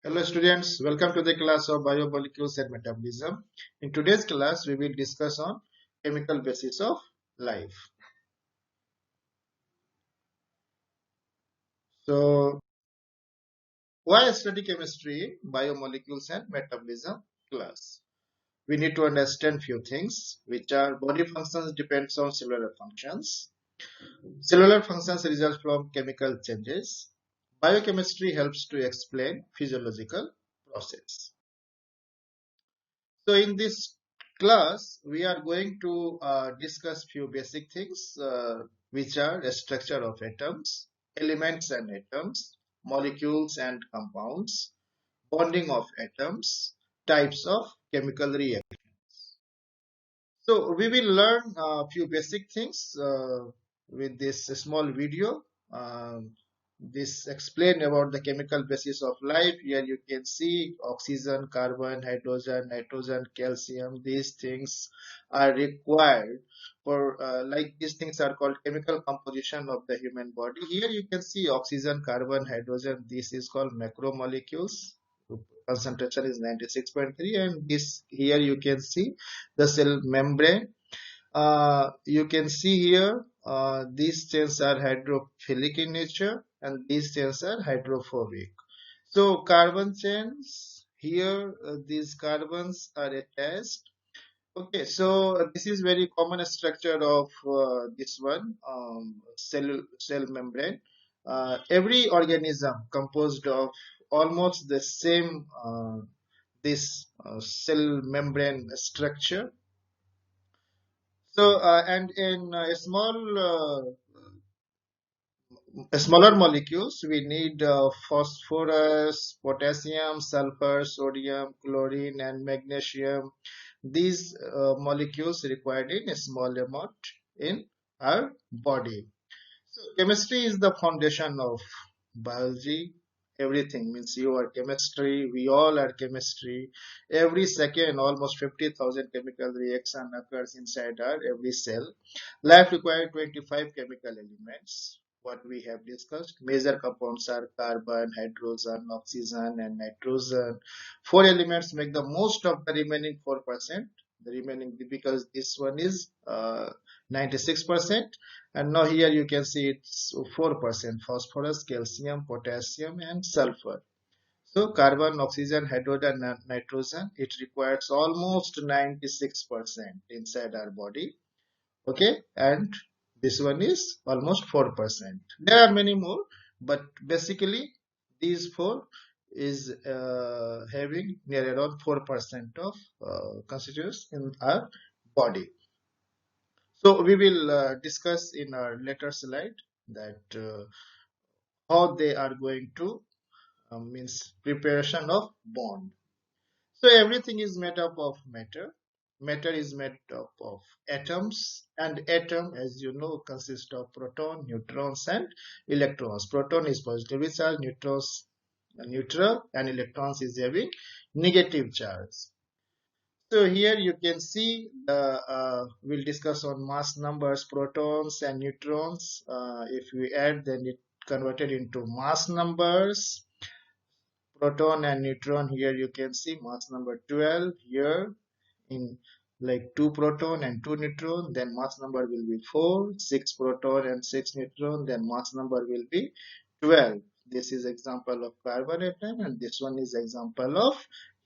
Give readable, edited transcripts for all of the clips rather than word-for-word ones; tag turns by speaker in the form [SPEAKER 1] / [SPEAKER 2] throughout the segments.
[SPEAKER 1] Hello students, welcome to the class of biomolecules and metabolism. In today's class, we will discuss on chemical basis of life. So, why study chemistry, biomolecules and metabolism class? We need to understand few things, which are body functions depends on cellular functions. Cellular functions result from chemical changes. Biochemistry helps to explain physiological process. So in this class, we are going to discuss few basic things, which are the structure of atoms, elements and atoms, molecules and compounds, bonding of atoms, types of chemical reactions. So we will learn a few basic things with this small video. This explain about the chemical basis of life. Here you can see oxygen, carbon, hydrogen, nitrogen, calcium. These things are required for like these things are called chemical composition of the human body. Here you can see oxygen, carbon, hydrogen. This is called macromolecules. Concentration is 96.3, and this here you can see the cell membrane. You can see here these chains are hydrophilic in nature and these chains are hydrophobic. So carbon chains here, these carbons are attached. Okay, so this is very common structure of this one cell membrane. Every organism composed of almost the same this cell membrane structure. So, and in smaller molecules, we need phosphorus, potassium, sulfur, sodium, chlorine, and magnesium. These molecules required in a small amount in our body. So chemistry is the foundation of biology. Everything means you are chemistry, we all are chemistry. Every second, almost 50,000 chemical reaction occurs inside our every cell. Life requires 25 chemical elements. What we have discussed, major compounds are carbon, hydrogen, oxygen, and nitrogen. Four elements make the most of the remaining 4%. The remaining because this one is 96%. And now here you can see it's 4% phosphorus, calcium, potassium and sulfur. So carbon, oxygen, hydrogen and nitrogen, it requires almost 96% inside our body. Okay, and this one is almost 4%. There are many more, but basically these four is having near around 4% of constituents in our body. So we will discuss in our later slide that how they are going to means preparation of bond. So everything is made up of matter. Matter is made up of atoms, and atom, as you know, consists of proton, neutrons, and electrons. Proton is positively charged, neutrons are neutral, and electrons is having negative charge. So here you can see we'll discuss on mass numbers, protons and neutrons. If we add, then it converted into mass numbers. Proton and neutron, here you can see mass number 12 here in like 2 proton and 2 neutron, then mass number will be 4, 6 proton and 6 neutron, then mass number will be 12. This is example of carbon atom and this one is example of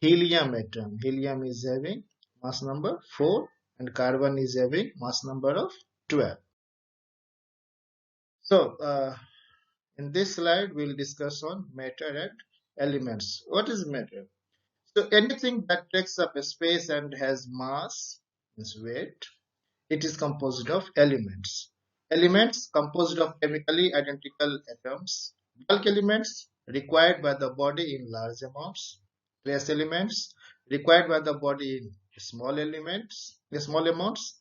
[SPEAKER 1] helium atom. Helium is having mass number 4 and carbon is having mass number of 12. So in this slide we'll discuss on matter and elements. What is matter? So anything that takes up a space and has mass is weight. It is composed of elements. Elements composed of chemically identical atoms. Bulk elements required by the body in large amounts. Trace elements required by the body in small amounts.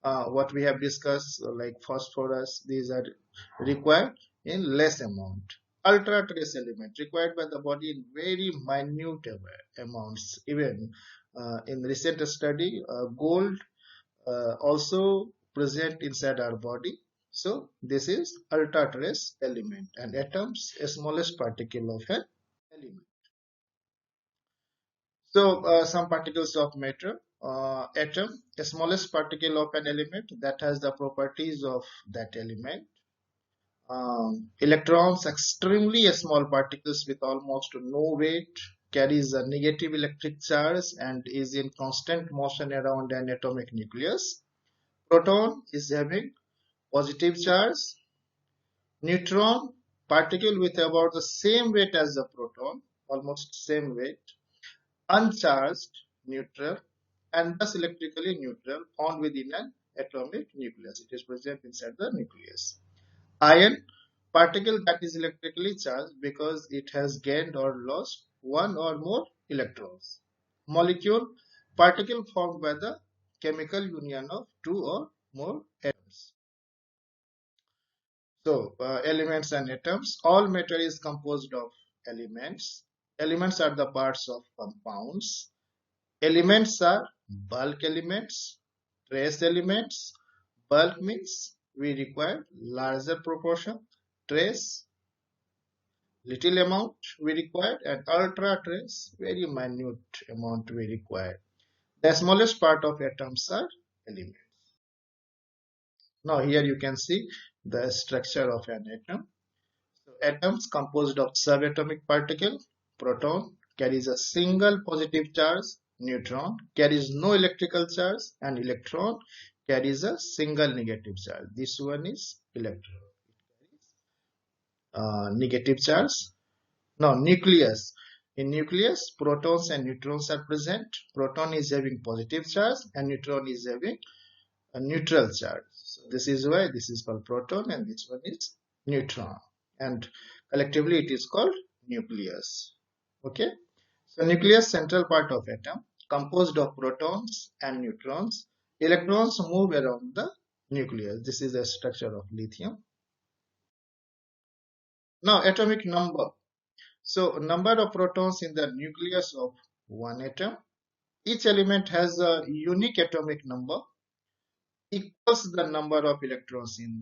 [SPEAKER 1] What we have discussed, like phosphorus, these are required in less amount. Ultra trace element required by the body in very minute amounts. Even in recent study, gold also present inside our body. So this is ultra trace element, and atoms, a smallest particle of an element. So some particles of matter, atom, the smallest particle of an element that has the properties of that element. Electrons, extremely small particles with almost no weight, carries a negative electric charge and is in constant motion around an atomic nucleus. Proton is having positive charge. Neutron, particle with about the same weight as the proton, almost same weight, uncharged, neutral, and thus electrically neutral, found within an atomic nucleus. It is present inside the nucleus. Ion, particle that is electrically charged because it has gained or lost one or more electrons. Molecule, particle formed by the chemical union of two or more atoms. So, elements and atoms. All matter is composed of elements. Elements are the parts of compounds. Elements are bulk elements, trace elements. Bulk means we require larger proportion. Trace, little amount we require, and ultra trace, very minute amount we require. The smallest part of atoms are elements. Now here you can see the structure of an atom. So atoms composed of subatomic particle. Proton carries a single positive charge. Neutron carries no electrical charge, and electron carries a single negative charge. This one is electron. Negative charge. Now nucleus. In nucleus, protons and neutrons are present. Proton is having positive charge and neutron is having a neutral charge. So this is why this is called proton and this one is neutron. And collectively it is called nucleus. Okay. So nucleus, central part of atom, composed of protons and neutrons. Electrons move around the nucleus. This is the structure of lithium. Now atomic number. So number of protons in the nucleus of one atom. Each element has a unique atomic number equals the number of electrons in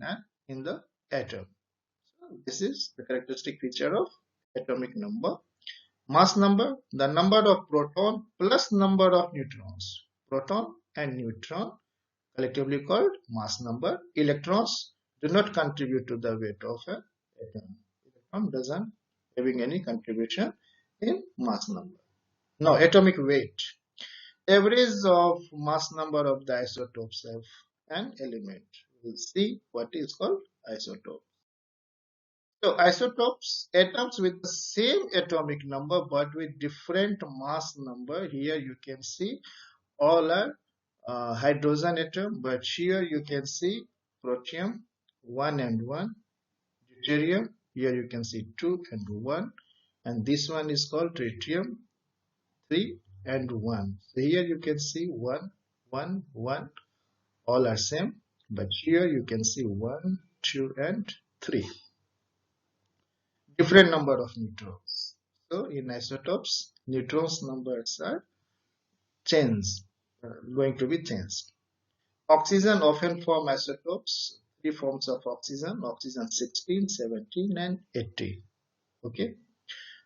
[SPEAKER 1] the atom. So this is the characteristic feature of atomic number. Mass number, the number of proton plus number of neutrons. Proton and neutron collectively called mass number. Electrons do not contribute to the weight of an atom. Electron doesn't having any contribution in mass number. Now atomic weight. Average of mass number of the isotopes of an element. We'll see what is called isotope. So isotopes, atoms with the same atomic number but with different mass number. Here you can see all are hydrogen atom, but here you can see protium 1 and 1, deuterium, here you can see 2 and 1, and this one is called tritium 3 and 1. So here you can see 1, 1, 1, all are same, but here you can see 1, 2 and 3. Different number of neutrons. So in isotopes, neutrons numbers are changed, going to be changed. Oxygen often form isotopes, three forms of oxygen, oxygen 16, 17 and 18. Okay.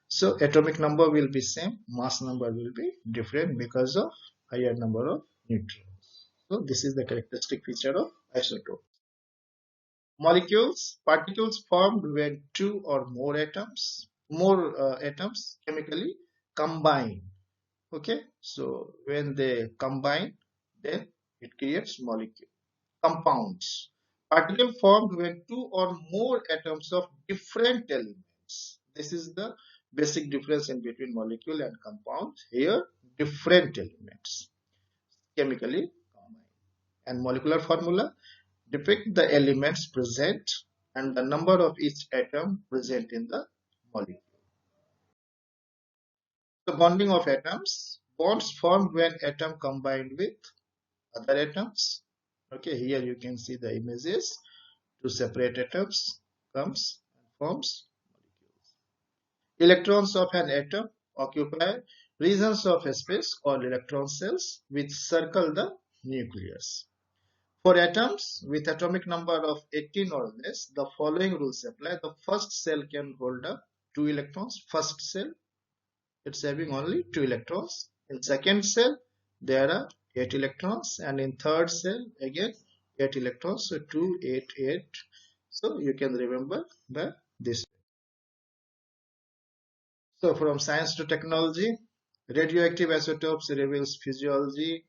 [SPEAKER 1] So atomic number will be same, mass number will be different because of higher number of neutrons. So this is the characteristic feature of isotope. Molecules, particles formed when two or more atoms, chemically combine. Okay, so when they combine, then it creates molecule. Compounds, particle formed when two or more atoms of different elements. This is the basic difference in between molecule and compound. Here, different elements chemically combine. And molecular formula depict the elements present and the number of each atom present in the molecule. The bonding of atoms. Bonds formed when atom combined with other atoms. Okay, here you can see the images. Two separate atoms comes and forms molecules. Electrons of an atom occupy regions of space called electron cells which circle the nucleus. For atoms with atomic number of 18 or less, the following rules apply. The first cell can hold up 2 electrons. First cell, it's having only 2 electrons. In second cell, there are 8 electrons, and in third cell, again 8 electrons. So 2, 8, 8. So you can remember this. So from science to technology, radioactive isotopes reveals physiology.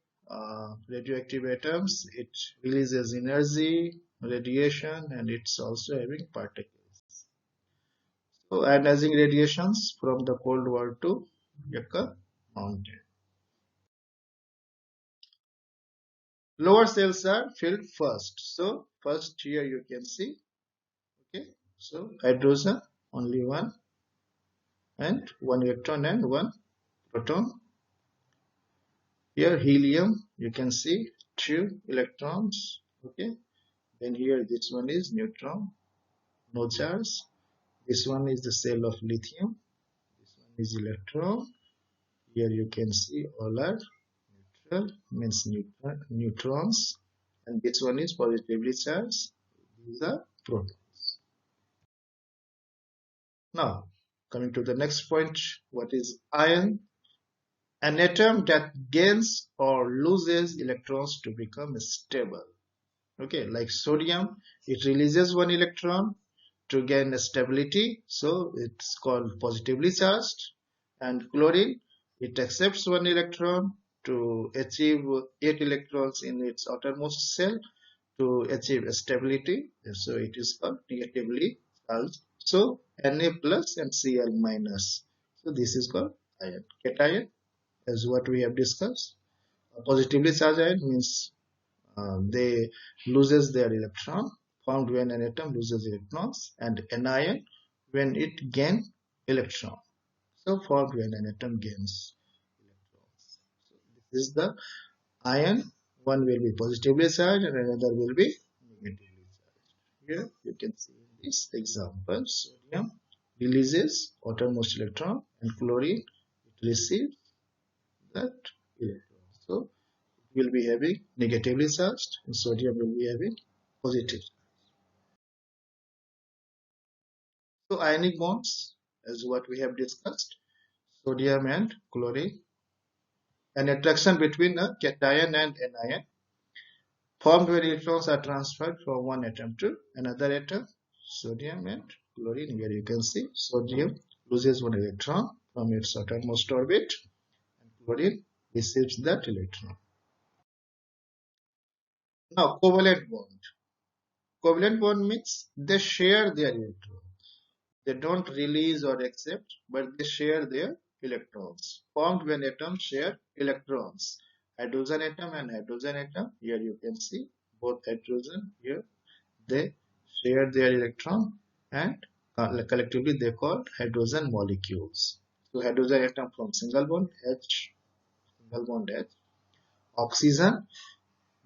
[SPEAKER 1] Radioactive atoms, it releases energy, radiation, and it's also having particles. So ionizing radiations from the Cold War to Yucca Mountain. Lower cells are filled first. So first here you can see, okay. So hydrogen, only one, and one electron and one proton. Here helium, you can see two electrons, okay. Then here this one is neutron, no charge. This one is the cell of lithium. This one is electron. Here you can see all are neutral, means neutrons, and this one is positively charged. These are protons. Now, coming to the next point, what is ion? An atom that gains or loses electrons to become stable. Okay, like sodium, it releases one electron to gain stability, so it's called positively charged. And chlorine, it accepts one electron to achieve 8 electrons in its outermost shell to achieve stability, so it is called negatively charged. So Na plus and Cl minus, so this is called ion. Cation, as what we have discussed, a positively charged ion means they loses their electron, formed when an atom loses electrons, and anion when it gains electron, so formed when an atom gains electrons. So this is the ion. One will be positively charged and another will be negatively charged. Here you can see this example. Sodium releases outermost electron, and chlorine, it receives that electron. So will be having negatively charged and sodium will be having positive. So ionic bonds, as what we have discussed, sodium and chlorine, an attraction between a cation and anion formed when electrons are transferred from one atom to another atom. Sodium and chlorine, here you can see sodium loses one electron from its outermost orbit and chlorine receives that electron. Now covalent bond. Covalent bond means they share their electron. They don't release or accept, but they share their electrons. Formed when atoms share electrons. Hydrogen atom and hydrogen atom. Here you can see both hydrogen here. They share their electron and collectively they call hydrogen molecules. So hydrogen atom from single bond H, single bond H. Oxygen,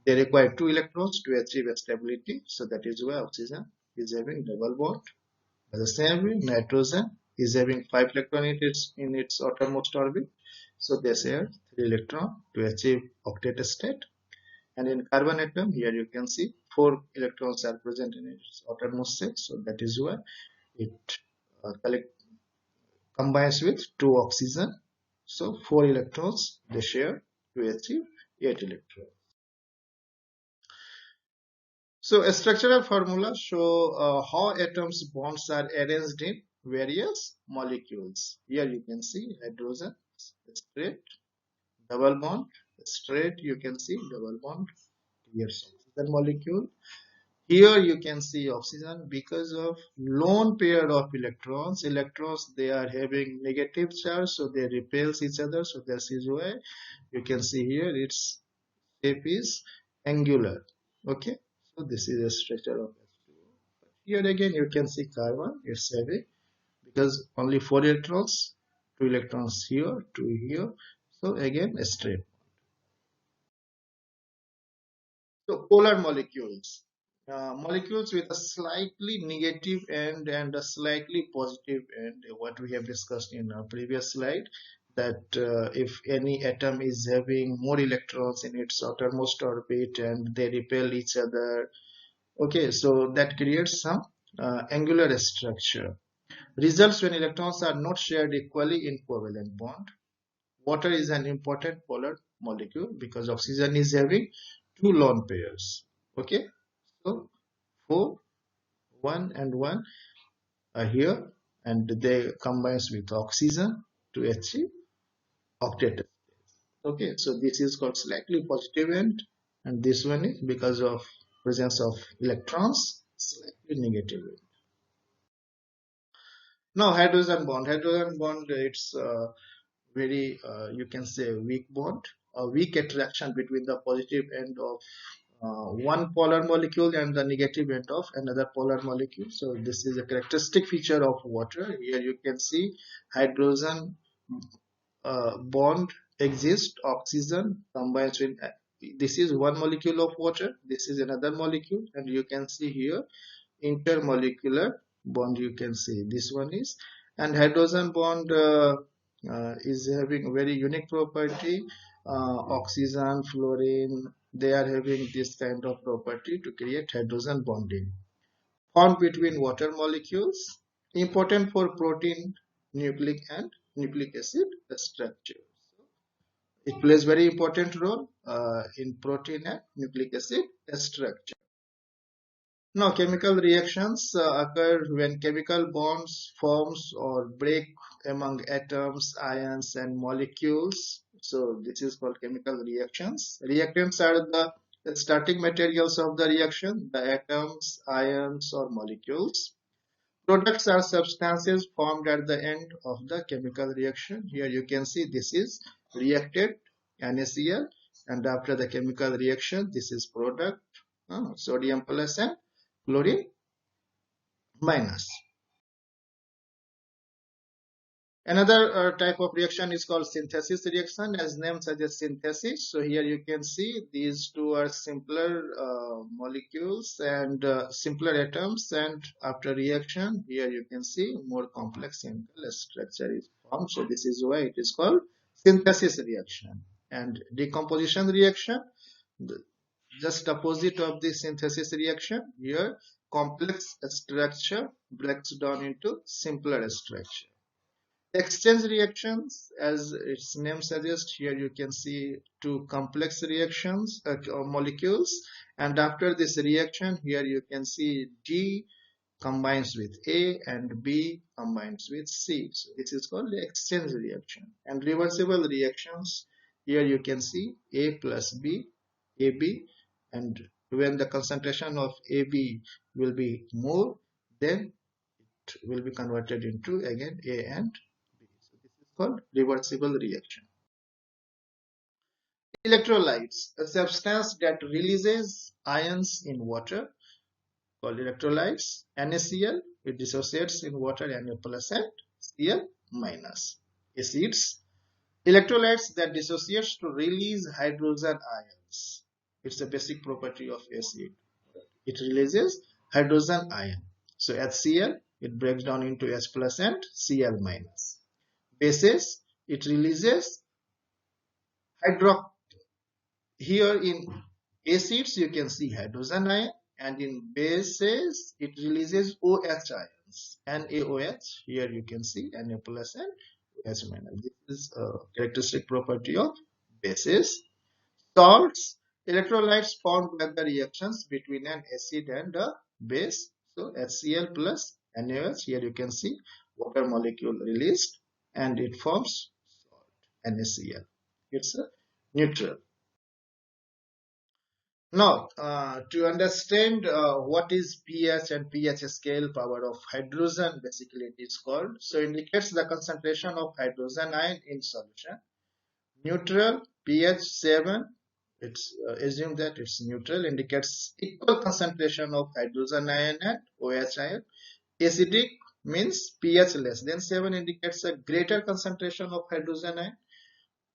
[SPEAKER 1] they require two electrons to achieve stability. So that is why oxygen is having double bond. By the same way, nitrogen is having 5 electrons in its outermost orbit. So they share 3 electrons to achieve octet state. And in carbon atom, here you can see 4 electrons are present in its outermost shell. So that is why it combines with 2 oxygen. So 4 electrons they share to achieve 8 electrons. So a structural formula show how atoms bonds are arranged in various molecules. Here you can see hydrogen straight, double bond straight. You can see double bond. Here's oxygen molecule. Here you can see oxygen because of lone pair of electrons. Electrons they are having negative charge, so they repels each other. So this is why you can see here its shape is angular. Okay, so this is a structure of H2O. Here again you can see carbon, it's heavy because only 4 electrons, 2 electrons here, 2 here. So again a straight. So polar molecules. Molecules with a slightly negative end and a slightly positive end, what we have discussed in our previous slide, that if any atom is having more electrons in its outermost orbit and they repel each other, okay, so that creates some angular structure. Results when electrons are not shared equally in covalent bond. Water is an important polar molecule because oxygen is having two lone pairs. Okay, so 4, 1 and 1 are here, and they combines with oxygen to achieve octet. Okay, so this is called slightly positive end, and this one is because of presence of electrons, slightly negative end. Now hydrogen bond, it's very you can say weak bond, a weak attraction between the positive end of one polar molecule and the negative end of another polar molecule. So this is a characteristic feature of water. Here you can see hydrogen bond exists, oxygen combines with this is one molecule of water, this is another molecule, and you can see here intermolecular bond, you can see this one is, and hydrogen bond is having very unique property. Oxygen, fluorine, they are having this kind of property to create hydrogen bonding formed between water molecules, important for protein, nucleic and nucleic acid structure. It plays very important role in protein and nucleic acid structure. Now, chemical reactions occur when chemical bonds forms or break among atoms, ions, and molecules. So this is called chemical reactions. Reactants are the starting materials of the reaction, the atoms, ions, or molecules. Products are substances formed at the end of the chemical reaction. Here you can see this is reacted NaCl, and after the chemical reaction, this is product sodium plus and chlorine minus. Another type of reaction is called synthesis reaction, as name suggests synthesis. So here you can see these two are simpler molecules and simpler atoms, and after reaction here you can see more complex chemical structure is formed. So this is why it is called synthesis reaction. And decomposition reaction, just opposite of the synthesis reaction, here complex structure breaks down into simpler structure. Exchange reactions, as its name suggests, here you can see two complex reactions, molecules, and after this reaction, here you can see D combines with A and B combines with C. So this is called the exchange reaction. And reversible reactions, here you can see A plus B, AB, and when the concentration of AB will be more, then it will be converted into again A and B. So this is called reversible reaction. Electrolytes, a substance that releases ions in water called electrolytes. NaCl, it dissociates in water Na plus and Cl minus. Acids, electrolytes that dissociates to release hydrogen ions. It's a basic property of acid. It releases hydrogen ion. So HCl, it breaks down into H plus and Cl minus. Bases, it releases hydro. Here in acids you can see hydrogen ion, and in bases it releases OH ions, NaOH. Here you can see Na plus and OH minus. This is a characteristic property of bases. Salts, electrolytes formed by the reactions between an acid and a base. So HCl plus NaOH, here you can see water molecule released and it forms salt, NaCl. It's a neutral. Now, to understand what is pH and pH scale power of hydrogen, basically it is called. So indicates the concentration of hydrogen ion in solution. Neutral, pH 7, it's assume that it's neutral, indicates equal concentration of hydrogen ion and OH ion. Acidic means pH less than 7, indicates a greater concentration of hydrogen ion.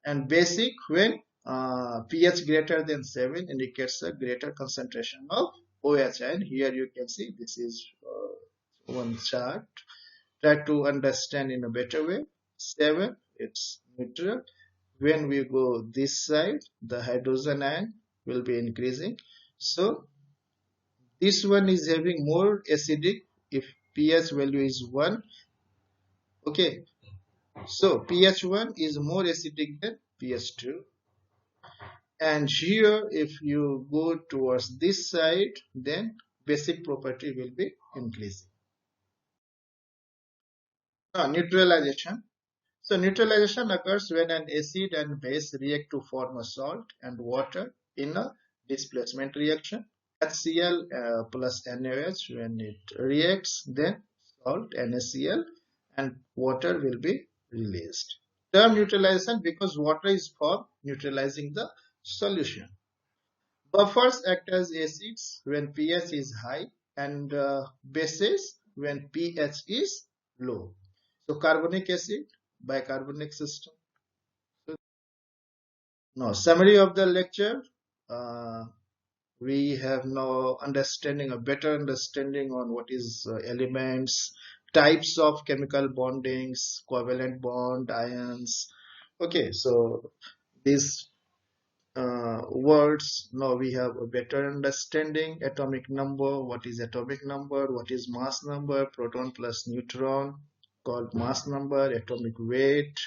[SPEAKER 1] And basic, when pH greater than 7, indicates a greater concentration of OH ion. Here you can see this is one chart. Try to understand in a better way. 7, it's neutral. When we go this side, the hydrogen ion will be increasing. So this one is having more acidic if pH value is 1. Okay, So pH 1 is more acidic than pH 2. And here, if you go towards this side, then basic property will be increasing. Neutralization. So neutralization occurs when an acid and base react to form a salt and water in a displacement reaction. HCl plus NaOH, when it reacts, then salt, NaCl, and water will be released. Term neutralization because water is formed neutralizing the solution. Buffers act as acids when pH is high and bases when pH is low. So carbonic acid, bicarbonate system. So, now summary of the lecture. Uh, we have now understanding a better understanding on what is elements, types of chemical bondings, covalent bond, ions. Okay, so these words, now we have a better understanding. Atomic number, what is atomic number, what is mass number, proton plus neutron called mass number, atomic weight,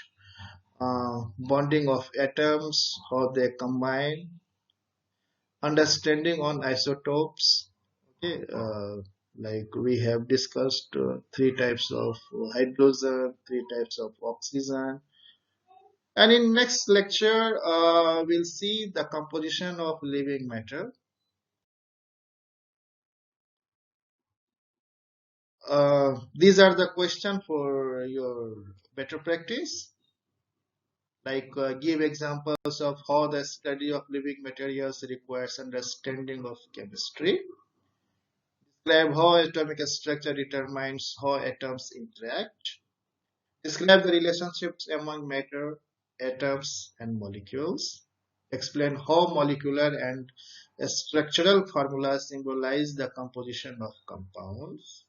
[SPEAKER 1] bonding of atoms, how they combine, understanding on isotopes. Okay, like we have discussed three types of hydrogen, three types of oxygen. And in next lecture, we'll see the composition of living matter. These are the question for your better practice. Like give examples of how the study of living materials requires understanding of chemistry. Describe how atomic structure determines how atoms interact. Describe the relationships among matter, atoms, and molecules. Explain how molecular and structural formulas symbolize the composition of compounds.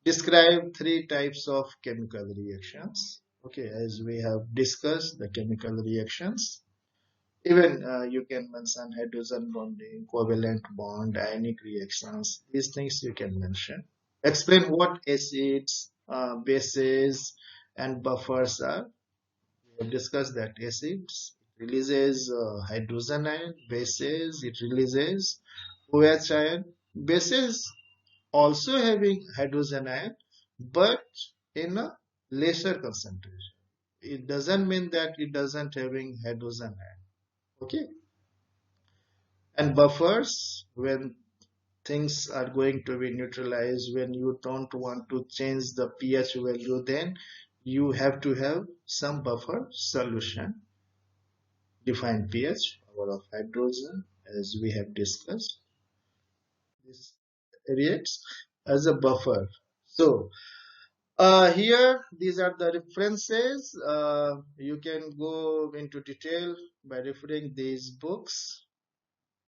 [SPEAKER 1] Describe three types of chemical reactions. Okay, as we have discussed the chemical reactions. Even you can mention hydrogen bonding, covalent bond, ionic reactions. These things you can mention. Explain what acids, bases, and buffers are. We have discussed that acids releases hydrogen ion, bases it releases OH ion. Bases also having hydrogen ion, but in a lesser concentration. It doesn't mean that it doesn't having hydrogen ion. Okay, and buffers, when things are going to be neutralized, when you don't want to change the pH value, then you have to have some buffer solution. Define pH, power of hydrogen, as we have discussed. This reacts as a buffer. So here, these are the references. You can go into detail by referring these books.